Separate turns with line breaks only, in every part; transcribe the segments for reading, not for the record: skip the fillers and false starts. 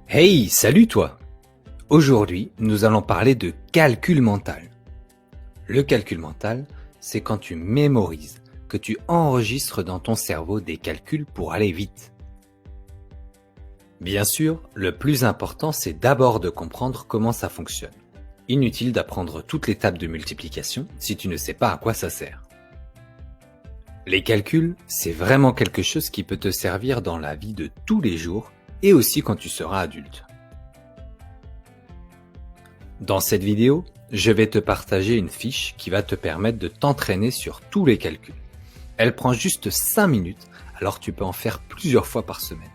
Hey, salut toi! Aujourd'hui, nous allons parler de calcul mental. Le calcul mental, c'est quand tu mémorises, que tu enregistres dans ton cerveau des calculs pour aller vite. Bien sûr, le plus important, c'est d'abord de comprendre comment ça fonctionne. Inutile d'apprendre toutes les tables de multiplication si tu ne sais pas à quoi ça sert. Les calculs, c'est vraiment quelque chose qui peut te servir dans la vie de tous les jours et aussi quand tu seras adulte. Dans cette vidéo, je vais te partager une fiche qui va te permettre de t'entraîner sur tous les calculs. Elle prend juste 5 minutes, alors tu peux en faire plusieurs fois par semaine.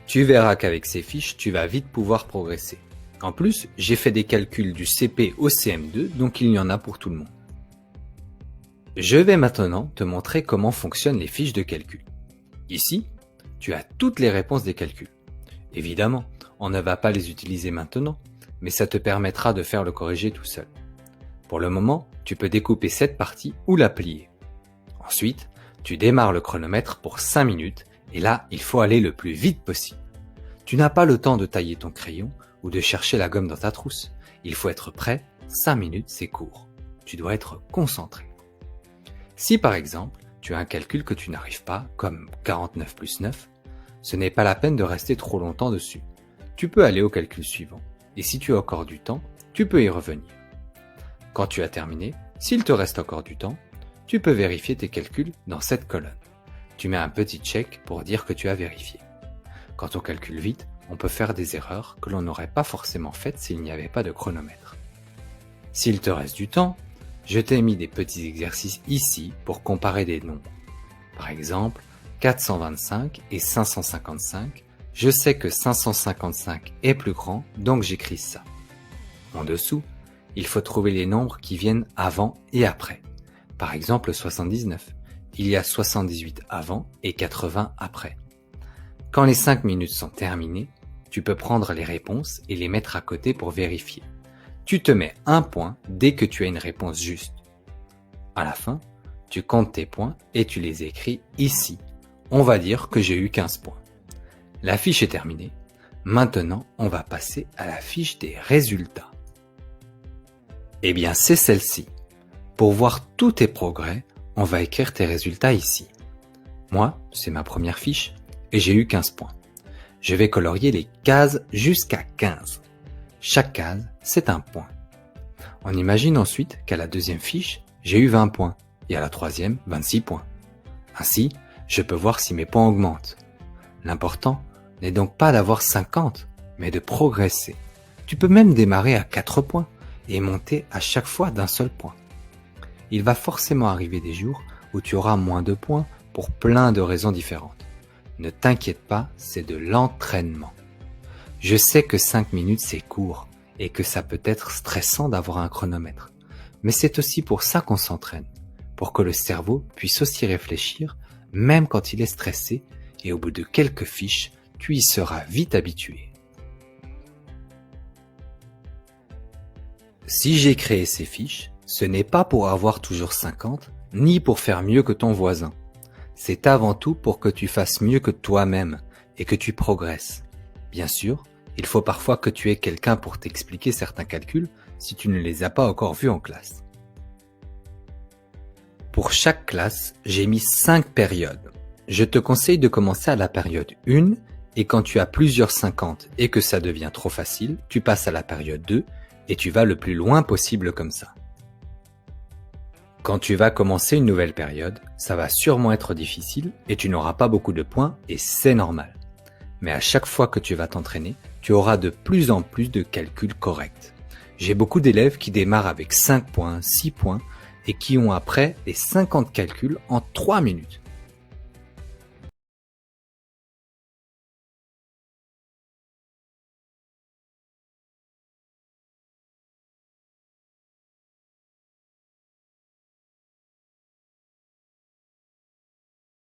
Tu verras qu'avec ces fiches, tu vas vite pouvoir progresser. En plus, j'ai fait des calculs du CP au CM2, donc il y en a pour tout le monde. Je vais maintenant te montrer comment fonctionnent les fiches de calcul. Ici, tu as toutes les réponses des calculs. Évidemment, on ne va pas les utiliser maintenant, mais ça te permettra de faire le corrigé tout seul. Pour le moment, tu peux découper cette partie ou la plier. Ensuite, tu démarres le chronomètre pour 5 minutes et là, il faut aller le plus vite possible. Tu n'as pas le temps de tailler ton crayon ou de chercher la gomme dans ta trousse. Il faut être prêt, 5 minutes c'est court. Tu dois être concentré. Si par exemple, tu as un calcul que tu n'arrives pas, comme 49 plus 9, ce n'est pas la peine de rester trop longtemps dessus. Tu peux aller au calcul suivant, et si tu as encore du temps, tu peux y revenir. Quand tu as terminé, s'il te reste encore du temps, tu peux vérifier tes calculs dans cette colonne. Tu mets un petit check pour dire que tu as vérifié. Quand on calcule vite, on peut faire des erreurs que l'on n'aurait pas forcément faites s'il n'y avait pas de chronomètre. S'il te reste du temps, je t'ai mis des petits exercices ici pour comparer des nombres. Par exemple, 425 et 555, je sais que 555 est plus grand, donc j'écris ça. En dessous, il faut trouver les nombres qui viennent avant et après. Par exemple 79, il y a 78 avant et 80 après. Quand les 5 minutes sont terminées, tu peux prendre les réponses et les mettre à côté pour vérifier. Tu te mets un point dès que tu as une réponse juste. À la fin, tu comptes tes points et tu les écris ici. On va dire que j'ai eu 15 points. La fiche est terminée. Maintenant, on va passer à la fiche des résultats. Eh bien, c'est celle-ci. Pour voir tous tes progrès, on va écrire tes résultats ici. Moi, c'est ma première fiche et j'ai eu 15 points. Je vais colorier les cases jusqu'à 15. Chaque case, c'est un point. On imagine ensuite qu'à la deuxième fiche, j'ai eu 20 points et à la troisième, 26 points. Ainsi, je peux voir si mes points augmentent. L'important n'est donc pas d'avoir 50, mais de progresser. Tu peux même démarrer à 4 points et monter à chaque fois d'un seul point. Il va forcément arriver des jours où tu auras moins de points pour plein de raisons différentes. Ne t'inquiète pas, c'est de l'entraînement. Je sais que 5 minutes c'est court et que ça peut être stressant d'avoir un chronomètre. Mais c'est aussi pour ça qu'on s'entraîne, pour que le cerveau puisse aussi réfléchir même quand il est stressé et au bout de quelques fiches, tu y seras vite habitué. Si j'ai créé ces fiches, ce n'est pas pour avoir toujours 50, ni pour faire mieux que ton voisin. C'est avant tout pour que tu fasses mieux que toi-même et que tu progresses. Bien sûr, il faut parfois que tu aies quelqu'un pour t'expliquer certains calculs si tu ne les as pas encore vus en classe. Pour chaque classe, j'ai mis 5 périodes. Je te conseille de commencer à la période 1 et quand tu as plusieurs 50 et que ça devient trop facile, tu passes à la période 2 et tu vas le plus loin possible comme ça. Quand tu vas commencer une nouvelle période, ça va sûrement être difficile et tu n'auras pas beaucoup de points et c'est normal. Mais à chaque fois que tu vas t'entraîner, tu auras de plus en plus de calculs corrects. J'ai beaucoup d'élèves qui démarrent avec 5 points, 6 points et qui ont après les 50 calculs en 3 minutes.